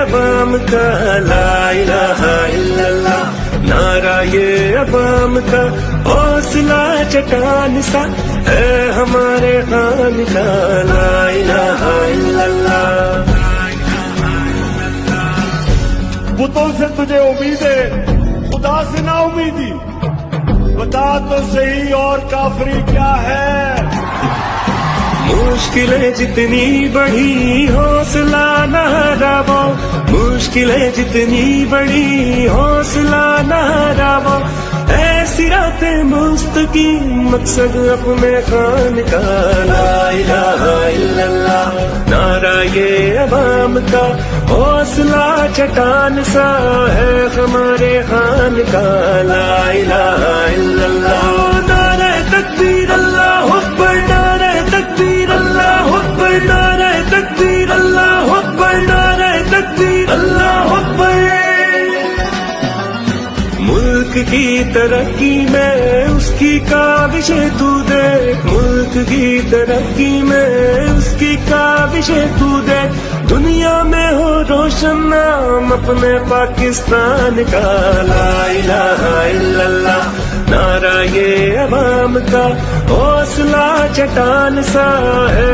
عوام کا لا الہ الا اللہ، نعرہ یہ عوام کا حوصلہ چٹان سا ہے ہمارے خان کا لا الہ الا اللہ۔ بتوں سے تجھے امید ہے، خدا سے نا امیدی، بتا تو صحیح اور کافری کیا ہے؟ مشکلیں جتنی بڑی حوصلہ نہ ہراو، مشکلیں جتنی بڑی حوصلہ نہ ہراو، اے صراط مستقیم مقصد اپنے خان کا لا الہ الا اللہ، نعرہ یہ عوام کا حوصلہ چٹان سا ہے ہمارے خان کا لا الہ الا اللہ۔ نعرہ تکبیر اللہ اکبر، نعرہ تکبیر اللہ اکبر، نعرہ تکبیر اللہ اکبر، نعرہ تکبیر اللہ اکبر۔ ملک کی ترقی میں اس کی کاوشیں تو دیکھ، ملک کی ترقی میں اس کی کاوشیں تو دیکھ، دنیا میں ہو روشن نام اپنے پاکستان کا لا الہ الا اللہ، نعرہ یہ عوام کا حوصلہ چٹان سا ہے